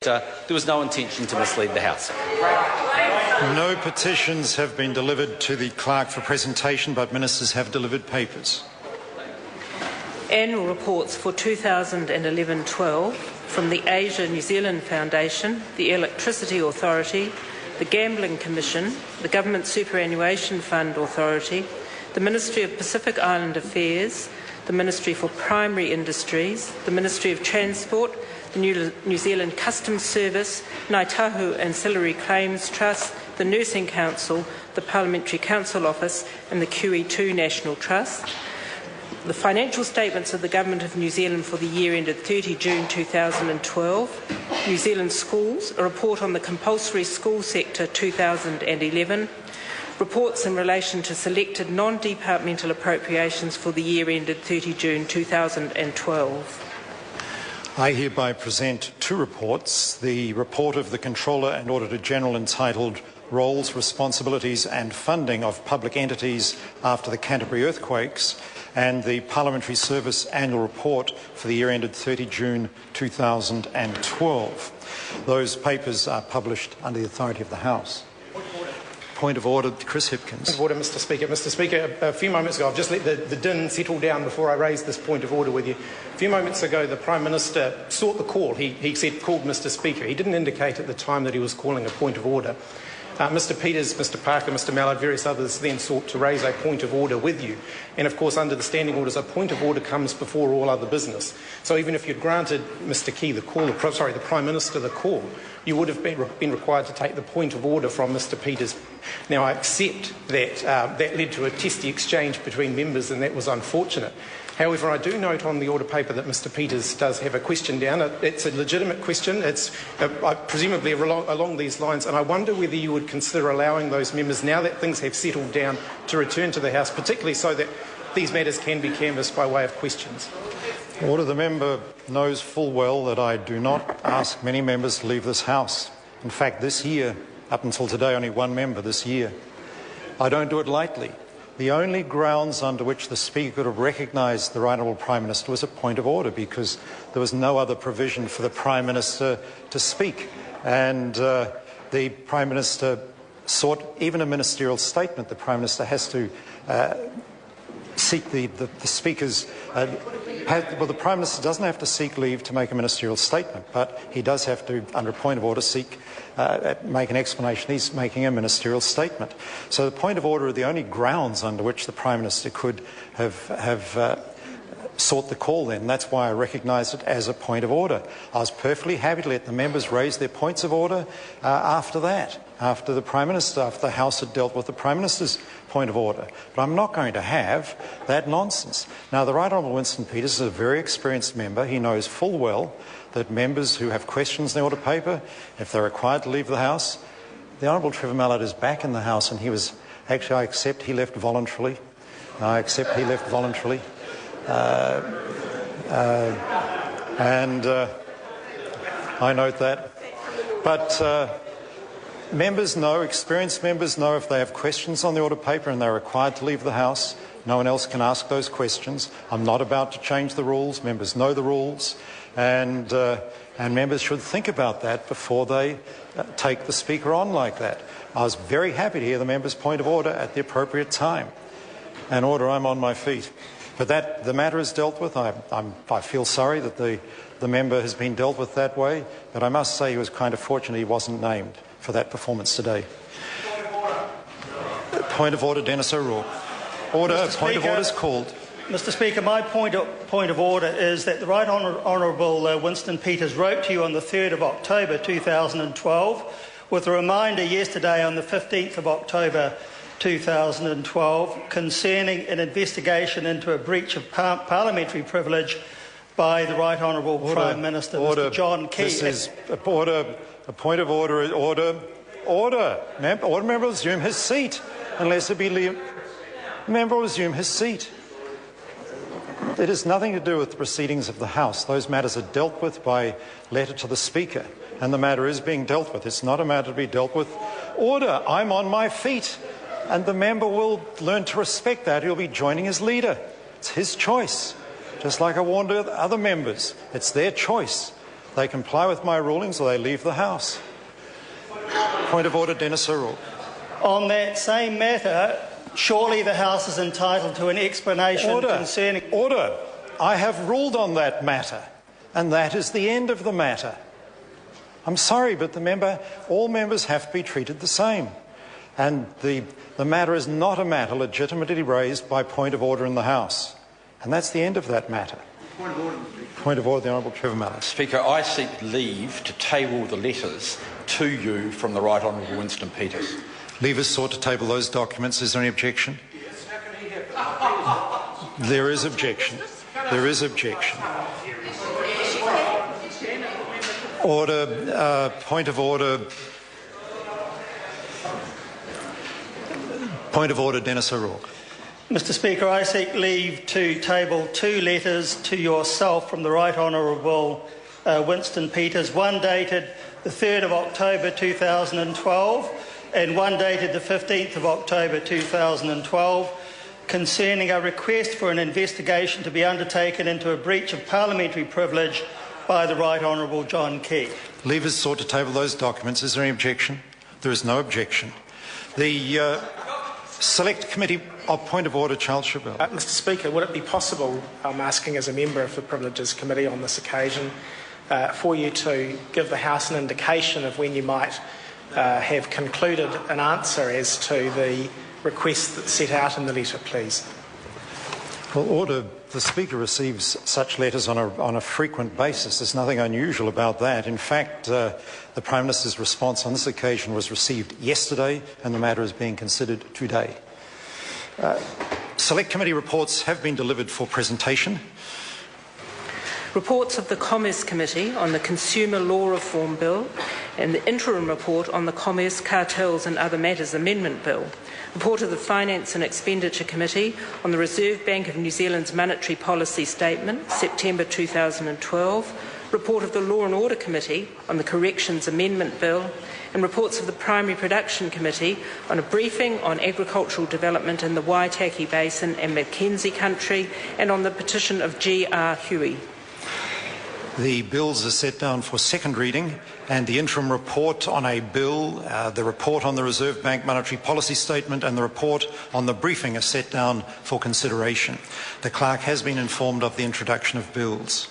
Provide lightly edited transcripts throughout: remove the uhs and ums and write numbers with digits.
There was no intention to mislead the House. No petitions have been delivered to the clerk for presentation, but ministers have delivered papers. Annual reports for 2011-12 from the Asia New Zealand Foundation, the Electricity Authority, the Gambling Commission, the Government Superannuation Fund Authority, the Ministry of Pacific Island Affairs, the Ministry for Primary Industries, the Ministry of Transport, the New Zealand Customs Service, Ngāi Tahu Ancillary Claims Trust, the Nursing Council, the Parliamentary Council Office and the QE2 National Trust. The financial statements of the Government of New Zealand for the year ended 30 June 2012, New Zealand Schools, a report on the compulsory school sector 2011, reports in relation to selected non-departmental appropriations for the year ended 30 June 2012. I hereby present two reports, the report of the Controller and Auditor General entitled Roles, Responsibilities and Funding of Public Entities After the Canterbury Earthquakes, and the Parliamentary Service Annual Report for the year ended 30 June 2012. Those papers are published under the authority of the House. Point of order, Chris Hipkins. Point of order, Mr. Speaker. Mr. Speaker, a few moments ago, I've just let the din settle down before I raise this point of order with you. A few moments ago, the Prime Minister sought the call. He said, called Mr. Speaker. He didn't indicate at the time that he was calling a point of order. Mr. Peters, Mr. Parker, Mr. Mallard, various others then sought to raise a point of order with you. And of course, under the standing orders, a point of order comes before all other business. So even if you'd granted Mr. Key the call, the Prime Minister the call, you would have been required to take the point of order from Mr. Peters. Now, I accept that that led to a testy exchange between members, and that was unfortunate. However, I do note on the order paper that Mr. Peters does have a question down. It's a legitimate question. It's presumably along these lines, and I wonder whether you would consider allowing those members, now that things have settled down, to return to the House, particularly so that these matters can be canvassed by way of questions. Order. The member knows full well that I do not ask many members to leave this House. In fact, this year, up until today, only one member this year. I don't do it lightly. The only grounds under which the Speaker could have recognised the Right Honourable Prime Minister was a point of order, because there was no other provision for the Prime Minister to speak. And the Prime Minister sought even a ministerial statement. The Prime Minister has to seek the Speaker's... the Prime Minister doesn't have to seek leave to make a ministerial statement, but he does have to, under a point of order, make an explanation. He's making a ministerial statement. So the point of order are the only grounds under which the Prime Minister could have sought the call then. That's why I recognised it as a point of order. I was perfectly happy to let the members raise their points of order after that, after the House had dealt with the Prime Minister's point of order. But I'm not going to have that nonsense. Now, the Right Honourable Winston Peters is a very experienced member. He knows full well that members who have questions in the order paper, if they're required to leave the House, the Honourable Trevor Mallard is back in the House, and he was... Actually, I accept he left voluntarily. I note that. But members know, experienced members know, if they have questions on the order paper and they're required to leave the House, no one else can ask those questions. I'm not about to change the rules. Members know the rules, and members should think about that before they take the Speaker on like that. I was very happy to hear the member's point of order at the appropriate time. And order, I'm on my feet. But the matter is dealt with. I feel sorry that the member has been dealt with that way, but I must say he was kind of fortunate he wasn't named for that performance today. Point of order, Dennis O'Rourke. Order. Point of order is called. Mr. Speaker, my point of order is that the Right Honourable Winston Peters wrote to you on the 3rd of October 2012 with a reminder yesterday on the 15th of October 2012 concerning an investigation into a breach of parliamentary privilege by the Right Honourable Prime Minister, Mr. John Key. This is a point of order. Order. Member will resume his seat unless it be... Member will resume his seat. It has nothing to do with the proceedings of the House. Those matters are dealt with by letter to the Speaker, and the matter is being dealt with. It's not a matter to be dealt with. Order. I'm on my feet. And the member will learn to respect that. He'll be joining his leader. It's his choice. Just like I warned other members, it's their choice. They comply with my rulings or they leave the House. Point of order, Dennis O'Rourke. On that same matter, surely the House is entitled to an explanation concerning... Order. I have ruled on that matter, and that is the end of the matter. I'm sorry, but all members have to be treated the same. And the matter is not a matter legitimately raised by point of order in the House. And that's the end of that matter. Point of order. Point of order, the Honourable Trevor Mallett. Speaker, I seek leave to table the letters to you from the Right Honourable Winston Peters. Leave is sought to table those documents. Is there any objection? There is objection. There is objection. Order. Point of order. Point of order, Dennis O'Rourke. Mr Speaker, I seek leave to table 2 letters to yourself from the Right Honourable Winston Peters, one dated the 3rd of October 2012 and one dated the 15th of October 2012, concerning a request for an investigation to be undertaken into a breach of parliamentary privilege by the Right Honourable John Key. Leave is sought to table those documents. Is there any objection? There is no objection. The Select Committee of Point of Order, Charles Chabelle. Mr Speaker, would it be possible, I'm asking as a member of the Privileges Committee on this occasion, for you to give the House an indication of when you might have concluded an answer as to the request that's set out in the letter, please? Well, order. The Speaker receives such letters on a frequent basis. There's nothing unusual about that. In fact, the Prime Minister's response on this occasion was received yesterday, and the matter is being considered today. Select Committee reports have been delivered for presentation. Reports of the Commerce Committee on the Consumer Law Reform Bill and the interim report on the Commerce, Cartels and Other Matters Amendment Bill. Report of the Finance and Expenditure Committee on the Reserve Bank of New Zealand's Monetary Policy Statement, September 2012. Report of the Law and Order Committee on the Corrections Amendment Bill. And reports of the Primary Production Committee on a briefing on agricultural development in the Waitaki Basin and Mackenzie Country, and on the petition of G.R. Huey. The bills are set down for second reading, and the interim report on a bill, the report on the Reserve Bank Monetary Policy Statement and the report on the briefing are set down for consideration. The Clerk has been informed of the introduction of bills.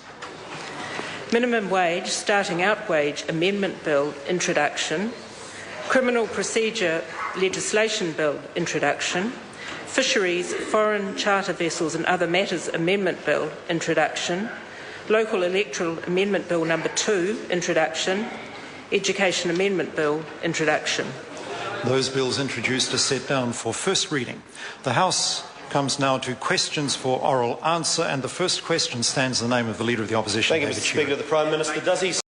Minimum Wage, Starting Out Wage Amendment Bill introduction. Criminal Procedure Legislation Bill introduction. Fisheries, Foreign Charter Vessels and Other Matters Amendment Bill introduction. Local Electoral Amendment Bill number 2, introduction. Education Amendment Bill, introduction. Those bills introduced are set down for first reading. The House comes now to questions for oral answer, and the first question stands in the name of the Leader of the Opposition, Thank you, David Mr Speaker. The Prime Minister, does he